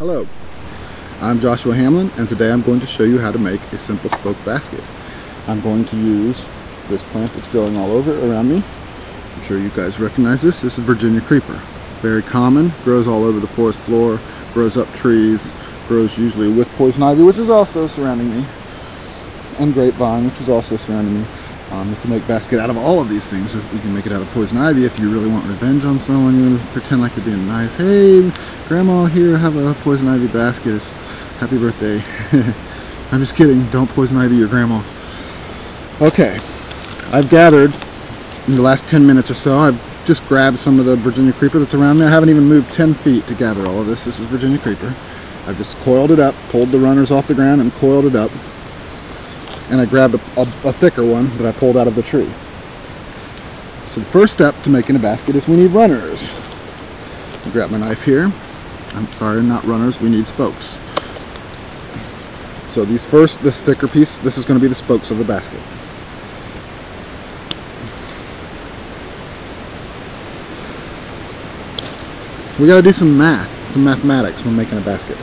Hello, I'm Joshua Hamlin, and today I'm going to show you how to make a simple spoke basket. I'm going to use this plant that's growing all over around me. I'm sure you guys recognize this. This is Virginia creeper. Very common, grows all over the forest floor, grows up trees, grows usually with poison ivy, which is also surrounding me, and grapevine, which is also surrounding me. You can make basket out of all of these things. You can make it out of poison ivy if you really want revenge on someone. You want to pretend like you're being nice. Hey, Grandma, here, have a poison ivy basket. Happy birthday. I'm just kidding. Don't poison ivy your grandma. Okay, I've gathered in the last 10 minutes or so. I've just grabbed some of the Virginia creeper that's around me. I haven't even moved 10 feet to gather all of this. This is Virginia creeper. I've just coiled it up, pulled the runners off the ground and coiled it up. And I grabbed a thicker one that I pulled out of the tree. So the first step to making a basket is we need runners. I grab my knife here. I'm sorry, not runners, we need spokes. So this thicker piece, this is going to be the spokes of the basket. We got to do some mathematics when making a basket.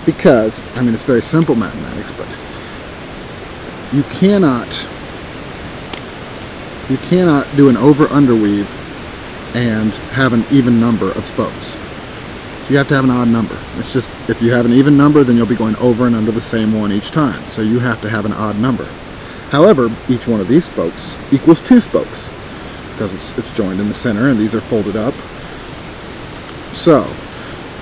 Because, I mean, it's very simple mathematics, but you cannot do an over-under weave and have an even number of spokes. You have to have an odd number. It's just, if you have an even number, then you'll be going over and under the same one each time. So you have to have an odd number. However, each one of these spokes equals 2 spokes because it's joined in the center and these are folded up. So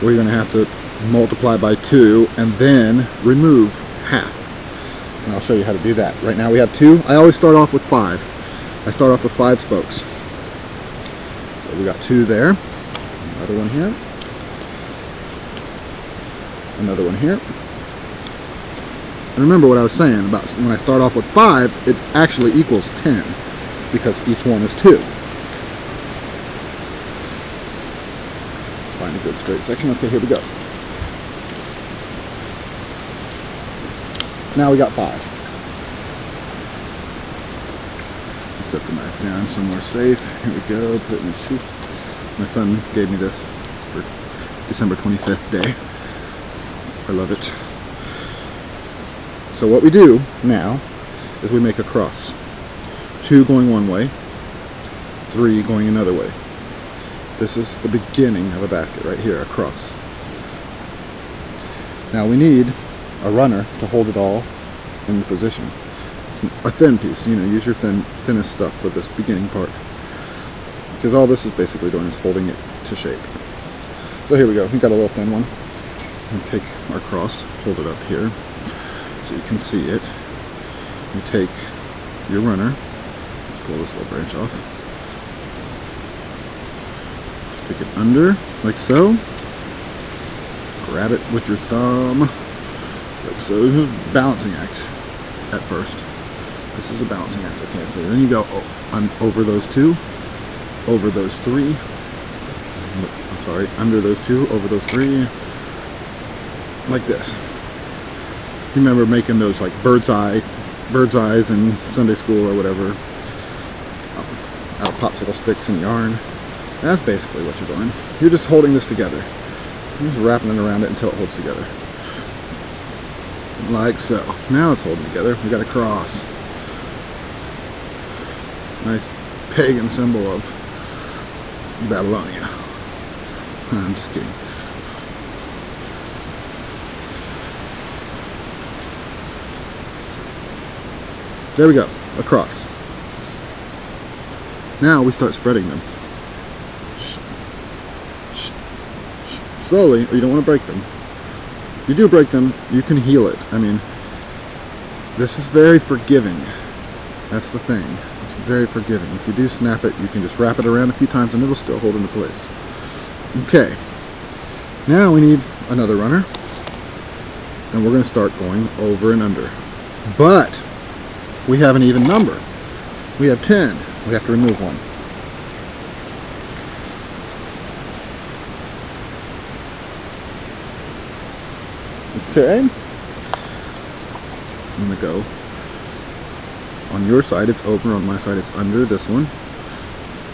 we're going to have to multiply by 2 and then remove half. And I'll show you how to do that. Right now we have 2. I always start off with 5. I start off with 5 spokes. So we got 2 there. Another one here. Another one here. And remember what I was saying about when I start off with 5, it actually equals 10 because each one is 2. Let's find a good straight section. Okay, here we go. Now we got 5. Set the knife down somewhere safe. Here we go. Put it in the chute. My son gave me this for December 25th day. I love it. So what we do now is we make a cross. 2 going one way, 3 going another way. This is the beginning of a basket right here, a cross. Now we need a runner to hold it all in the position. A thin piece, use your thinnest stuff for this beginning part. Because all this is basically doing is holding it to shape. So here we go, we got a little thin one. And take our cross, hold it up here so you can see it. You take your runner, let's pull this little branch off. Stick it under, like so. Grab it with your thumb. Like so. This is a balancing act at first. This is a balancing act. Okay, so then you go over those 2, over those 3. I'm sorry, under those 2, over those 3. Like this. You remember making those like bird's eyes in Sunday school or whatever, out of popsicle sticks and yarn. That's basically what you're doing. You're just holding this together. You're just wrapping it around it until it holds together. Like so. Now it's holding together. We got a cross. Nice pagan symbol of Babylonia. I'm just kidding. There we go. A cross. Now we start spreading them. Slowly, or you don't want to break them. If you do break them, you can heal it. I mean, this is very forgiving. That's the thing. It's very forgiving. If you do snap it, you can just wrap it around a few times and it'll still hold into place. Okay. Now we need another runner. And we're going to start going over and under. But we have an even number. We have 10. We have to remove 1. Okay. I'm going to go on your side, it's over, on my side it's under this one.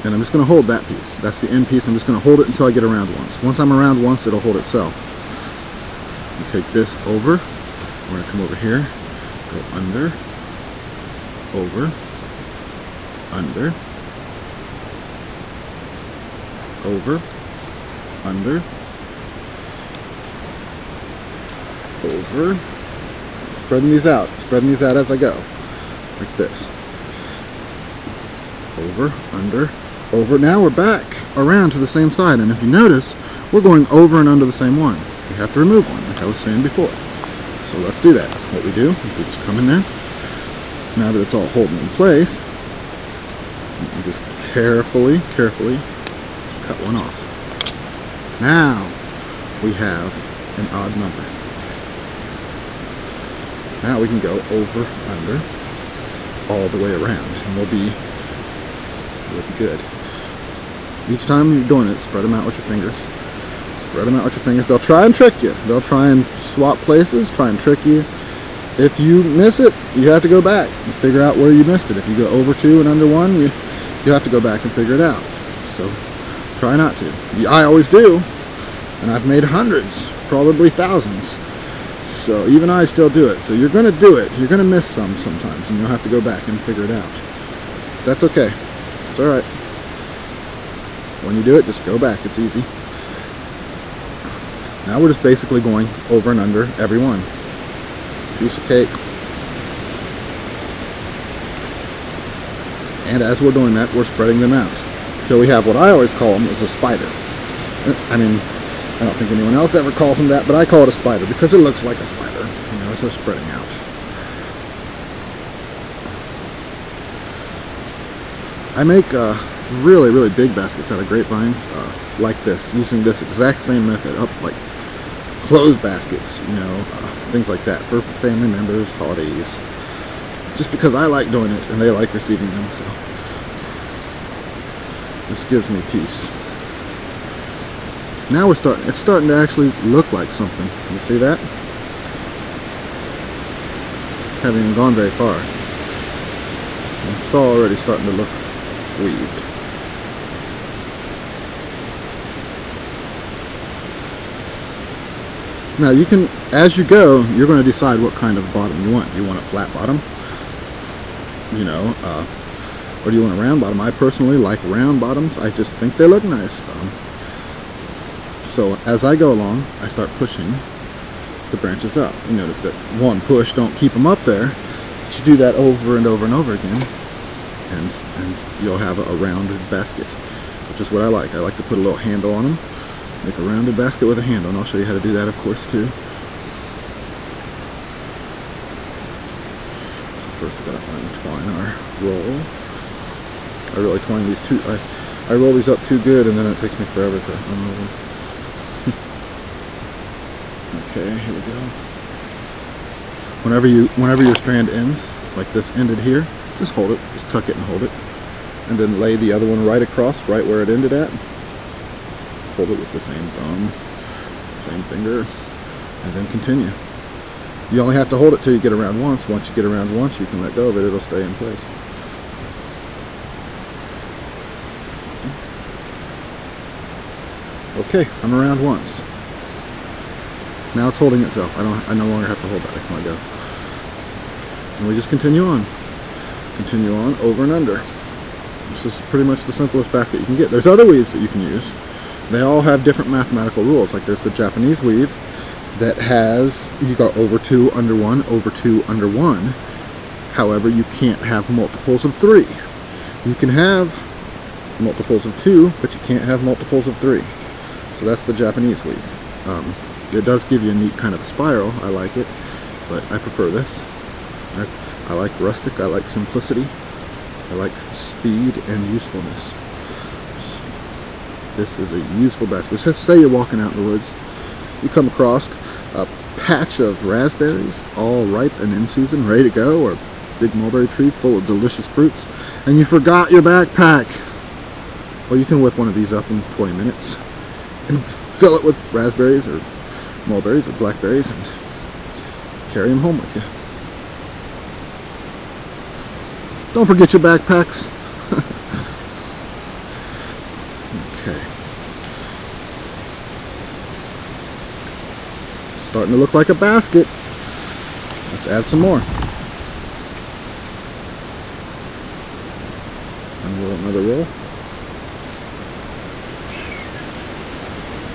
And I'm just going to hold that piece. That's the end piece. I'm just going to hold it until I get around once. Once I'm around once, it'll hold itself. You take this over. We're going to come over here, go under, over, under, over, under, over. Spreading these out as I go, like this. Over, under, over. Now we're back around to the same side, and if you notice, we're going over and under the same one. We have to remove one, like I was saying before. So let's do that. What we do is we just come in there. Now that it's all holding in place, you just carefully cut one off. Now we have an odd number. Now we can go over, under, all the way around, and we'll be good. Each time you're doing it, spread them out with your fingers. Spread them out with your fingers. They'll try and trick you. They'll try and swap places, try and trick you. If you miss it, you have to go back and figure out where you missed it. If you go over 2 and under 1, you have to go back and figure it out. So try not to. I always do, and I've made hundreds, probably thousands. So even I still do it. So you're going to do it. You're going to miss some sometimes, and you'll have to go back and figure it out. That's okay. It's alright. When you do it, just go back. It's easy. Now we're just basically going over and under every one. Piece of cake. And as we're doing that, we're spreading them out. So we have what I always call them is a spider. I mean, I don't think anyone else ever calls them that, but I call it a spider because it looks like a spider, you know, as they're spreading out. I make really big baskets out of grapevines like this, using this exact same method, like clothes baskets, you know, things like that for family members, holidays, just because I like doing it and they like receiving them. So this gives me peace. Now it's starting to actually look like something. You see that? Haven't even gone very far. It's already starting to look weaved. Now you can, as you go, you're going to decide what kind of bottom you want. Do you want a flat bottom? You know, or do you want a round bottom? I personally like round bottoms. I just think they look nice. So as I go along, I start pushing the branches up. You notice that one push don't keep them up there, but you do that over and over and over again, and you'll have a rounded basket, which is what I like. I like to put a little handle on them, make a rounded basket with a handle, and I'll show you how to do that, of course, too. First we've got to untwine our roll. I really twine these too. I roll these up too good, and then it takes me forever to unroll them. Okay, here we go. Whenever your strand ends, like this ended here, just hold it, just tuck it and hold it, and then lay the other one right across, right where it ended at. Hold it with the same thumb, same finger, and then continue. You only have to hold it till you get around once. Once you get around once, you can let go of it. It'll stay in place. Okay, I'm around once. Now it's holding itself. I no longer have to hold that. I can let go. And we just continue on. Continue on over and under. This is pretty much the simplest basket you can get. There's other weaves that you can use. They all have different mathematical rules. Like there's the Japanese weave that has, you got over 2, under 1, over 2, under 1. However, you can't have multiples of 3. You can have multiples of 2, but you can't have multiples of 3. So that's the Japanese weave. It does give you a neat kind of spiral. I like it, but I prefer this. I like rustic. I like simplicity. I like speed and usefulness. This is a useful basket. Let's say you're walking out in the woods. You come across a patch of raspberries, all ripe and in season, ready to go, or a big mulberry tree full of delicious fruits, and you forgot your backpack. Well, you can whip one of these up in 20 minutes and fill it with raspberries or mulberries or blackberries and carry them home with you. Don't forget your backpacks. Okay. starting to look like a basket. Let's add some more. And roll another roll.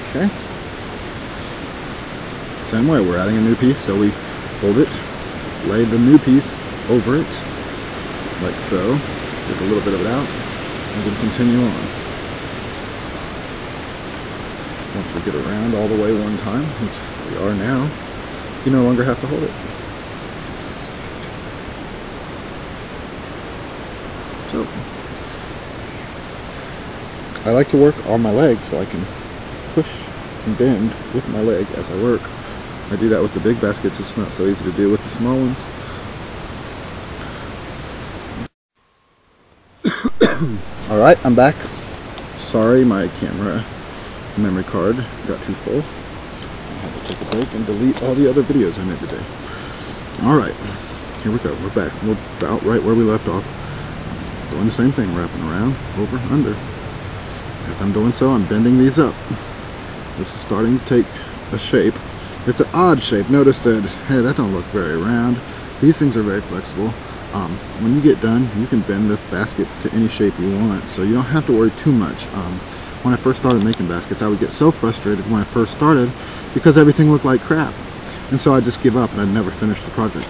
Okay. Same way, we're adding a new piece, so we hold it, lay the new piece over it, like so. Get a little bit of it out, and then continue on. Once we get around all the way one time, which we are now, you no longer have to hold it. So, I like to work on my leg so I can push and bend with my leg as I work. I do that with the big baskets. It's not so easy to do with the small ones. Alright, I'm back. Sorry, my camera memory card got too full. I had to take a break and delete all the other videos I made today. Alright, here we go. We're back. We're about right where we left off. Doing the same thing, wrapping around, over, under. As I'm doing so, I'm bending these up. This is starting to take a shape. It's an odd shape. Notice that, hey, that don't look very round. These things are very flexible. When you get done, you can bend the basket to any shape you want, so you don't have to worry too much. When I first started making baskets, I would get so frustrated when I first started because everything looked like crap. And so I'd just give up and I'd never finish the project.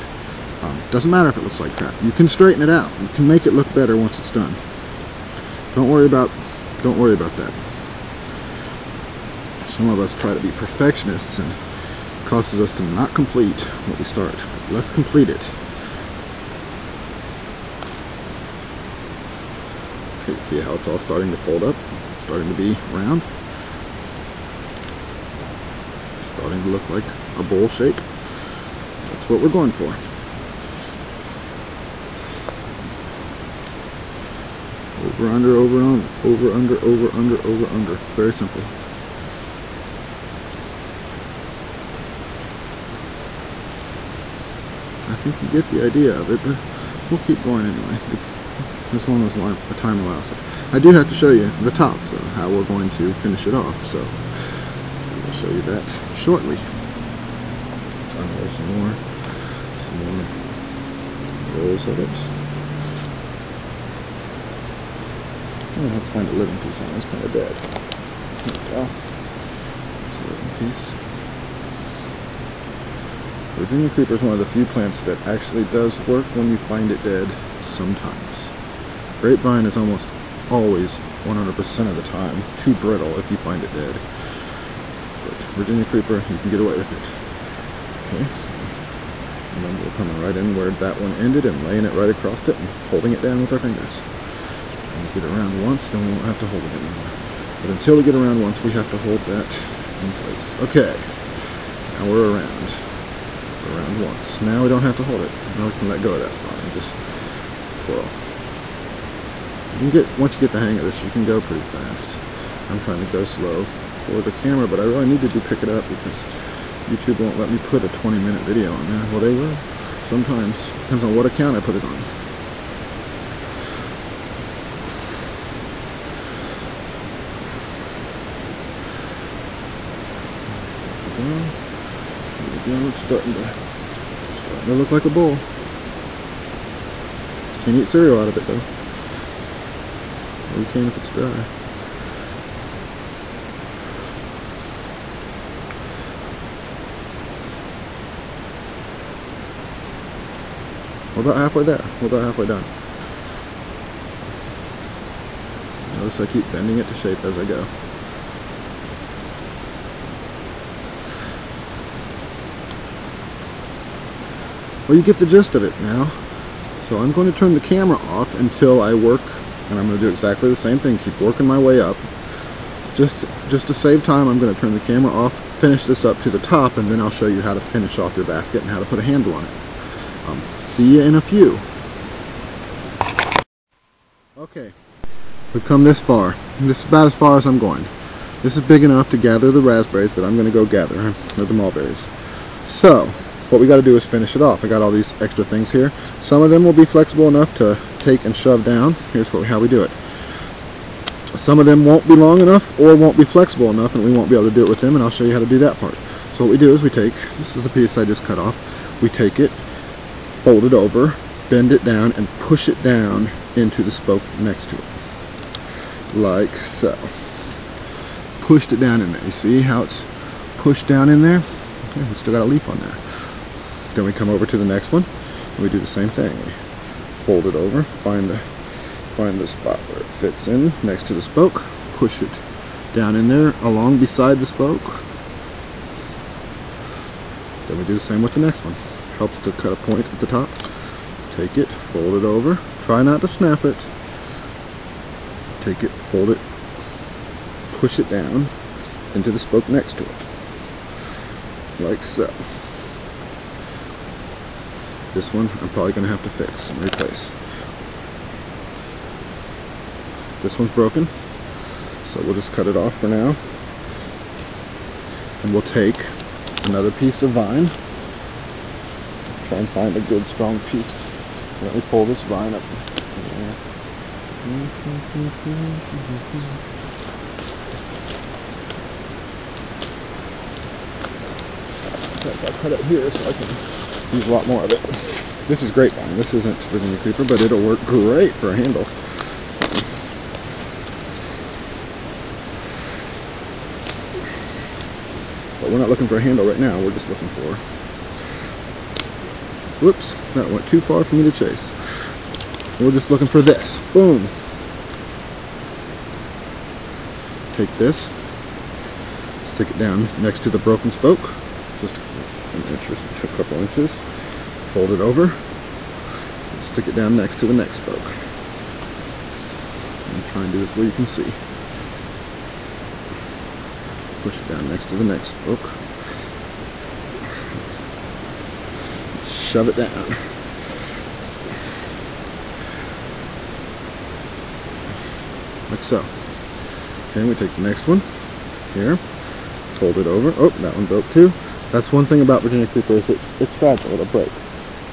Doesn't matter if it looks like crap. You can straighten it out. You can make it look better once it's done. Don't worry about that. Some of us try to be perfectionists and it causes us to not complete what we start. Let's complete it. Okay, see how it's all starting to fold up? Starting to be round? Starting to look like a bowl shape. That's what we're going for. Over, under, over, on, over, under, over, under, over, under. Very simple. I think you get the idea of it, but we'll keep going anyway, as long as the time allows it. I do have to show you the top, so how we're going to finish it off, so I'll show you that shortly. Trying to roll some more rolls of it. Oh, let's find a living piece on it. It's kind of dead. There we go. It's a living piece. Virginia creeper is one of the few plants that actually does work when you find it dead sometimes. Grapevine is almost always 100% of the time too brittle if you find it dead. But Virginia creeper, you can get away with it. Okay, so, and then we're coming right in where that one ended and laying it right across it and holding it down with our fingers. And we get around once, then we won't have to hold it anymore. But until we get around once, we have to hold that in place. Okay, now we're around once. Now we don't have to hold it. Now we can let go of that spot and just twirl. You can get, once you get the hang of this, you can go pretty fast. I'm trying to go slow for the camera, but I really need to pick it up because YouTube won't let me put a 20-minute video on there. Well, they will. Sometimes. Depends on what account I put it on. It's starting to look like a bowl. Can't eat cereal out of it though. Or you can if it's dry. We're about halfway there. We're about halfway done. Notice I keep bending it to shape as I go. Well, you get the gist of it now. So I'm going to turn the camera off until I work, and I'm going to do exactly the same thing. Keep working my way up. Just to save time, I'm going to turn the camera off, finish this up to the top, and then I'll show you how to finish off your basket and how to put a handle on it. See you in a few. Okay, we've come this far. This is about as far as I'm going. This is big enough to gather the raspberries that I'm going to go gather, or the mulberries. So, what we got to do is finish it off. I got all these extra things here. Some of them will be flexible enough to take and shove down. Here's how we do it. Some of them won't be long enough or won't be flexible enough, and we won't be able to do it with them, and I'll show you how to do that part. So what we do is we take, this is the piece I just cut off, we take it, fold it over, bend it down, and push it down into the spoke next to it. Like so. Pushed it down in there. You see how it's pushed down in there? Okay, we still got a leaf on there. Then we come over to the next one, and we do the same thing. We fold it over, find the spot where it fits in next to the spoke, push it down in there along beside the spoke. Then we do the same with the next one. Helps to cut a point at the top. Take it, fold it over. Try not to snap it. Take it, fold it, push it down into the spoke next to it. Like so. This one I'm probably going to have to fix and replace. This one's broken, so we'll just cut it off for now. And we'll take another piece of vine. Try and find a good strong piece. Let me pull this vine up. I'll cut it here so I can use a lot more of it. This is grapevine. This isn't Virginia creeper, but it'll work great for a handle. But we're not looking for a handle right now. We're just looking for... Whoops, that went too far for me to chase. We're just looking for this. Boom. Take this, stick it down next to the broken spoke, just an inch or a couple inches. Fold it over, and stick it down next to the next spoke. And try and do this where you can see. Push it down next to the next spoke. Shove it down. Like so. Okay, we take the next one here, fold it over. Oh, that one broke too. That's one thing about Virginia creeper is it's fragile. It'll break.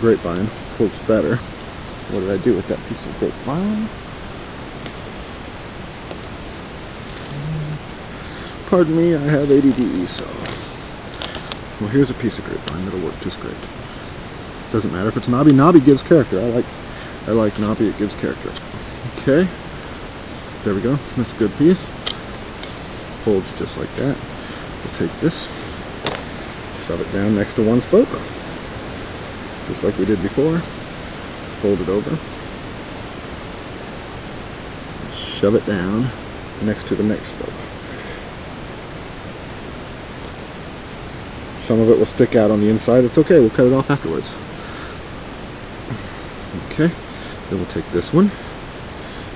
Grapevine works better. So what did I do with that piece of grapevine? Pardon me, I have ADD, so... Well, here's a piece of grapevine that'll work just great. Doesn't matter if it's knobby. Knobby gives character. I like knobby. It gives character. Okay. There we go. That's a good piece. Folds just like that. We'll take this, shove it down next to one spoke, just like we did before. Fold it over, shove it down next to the next spoke. Some of it will stick out on the inside. It's okay. We'll cut it off afterwards. Okay. Then we'll take this one,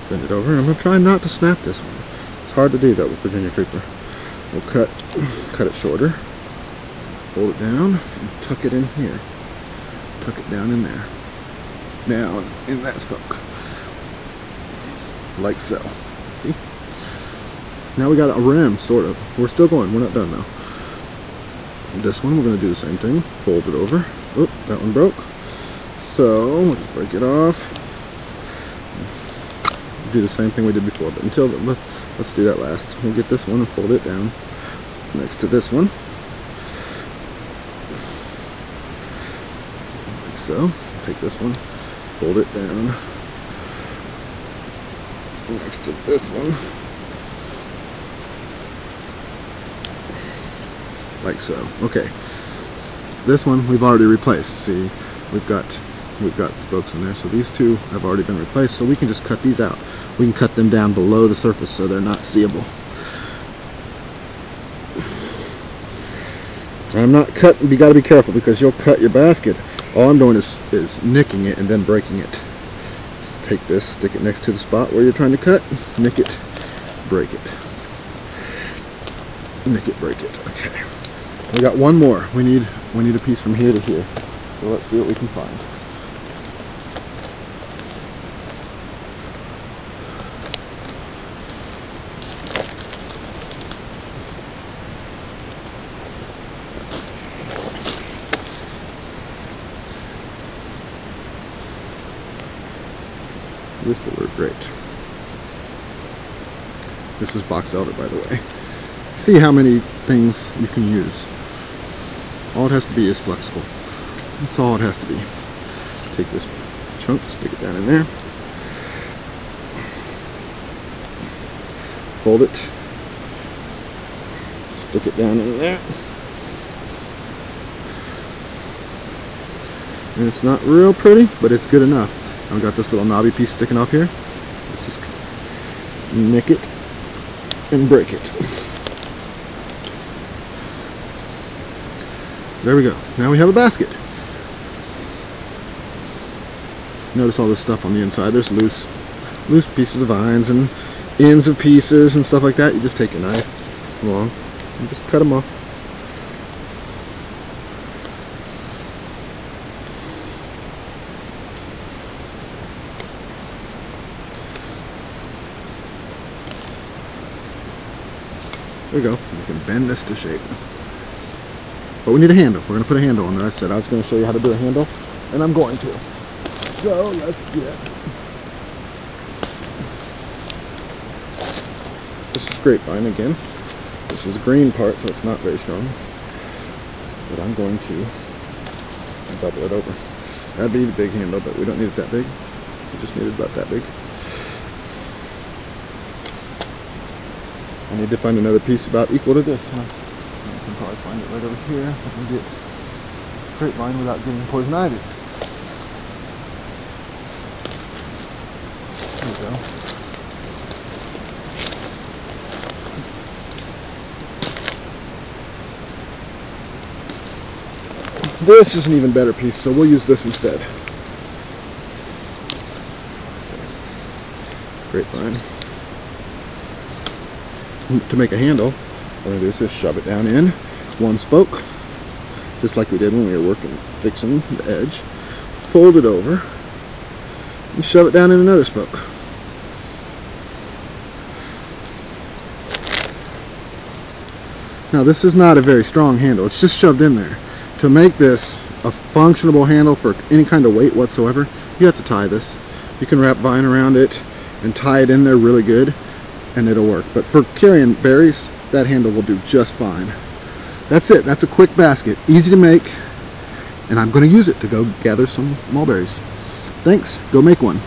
bend it over, and I'm going to try not to snap this one. It's hard to do that with Virginia creeper. We'll cut it shorter, fold it down, and tuck it in here. Tuck it down in there. Down in that spoke. Like so. See? Now we got a rim, sort of. We're still going. We're not done though. This one we're going to do the same thing. Fold it over. Oh, that one broke. So, let's break it off. Do the same thing we did before, but until let's do that last. We'll get this one and fold it down next to this one, like so. Take this one, fold it down next to this one, like so. Okay, this one we've already replaced. See, we've got spokes in there, so these two have already been replaced, so we can just cut these out. We can cut them down below the surface so they're not seeable. I'm not cutting, you gotta be careful because you'll cut your basket. All I'm doing is nicking it and then breaking it. Just take this, stick it next to the spot where you're trying to cut, nick it, break it. Nick it, break it. Okay. We got one more. We need a piece from here to here. So let's see what we can find. This will work great. This is box elder, by the way. See how many things you can use. All it has to be is flexible. That's all it has to be. Take this chunk, stick it down in there. Fold it. Stick it down in there. And it's not real pretty, but it's good enough. I've got this little knobby piece sticking off here. Let's just nick it and break it. There we go. Now we have a basket. Notice all this stuff on the inside. There's loose pieces of vines and ends of pieces and stuff like that. You just take a knife along and just cut them off. There we go. You can bend this to shape. But we need a handle. We're going to put a handle on there. I said I was going to show you how to do a handle, and I'm going to. So let's get. This is grapevine again. This is green part, so it's not very strong. But I'm going to double it over. That'd be the big handle, but we don't need it that big. We just need it about that big. I need to find another piece about equal to this. I can probably find it right over here. I can get grapevine without getting poison ivy. There we go. This is an even better piece, so we'll use this instead. Grapevine. To make a handle, what I'm going to do is just shove it down in one spoke, just like we did when we were fixing the edge. Fold it over and shove it down in another spoke. Now this is not a very strong handle, it's just shoved in there. To make this a functionable handle for any kind of weight whatsoever, you have to tie this. You can wrap vine around it and tie it in there really good, and it'll work. But for carrying berries, that handle will do just fine. That's it. That's a quick basket. Easy to make, and I'm going to use it to go gather some mulberries. Thanks. Go make one.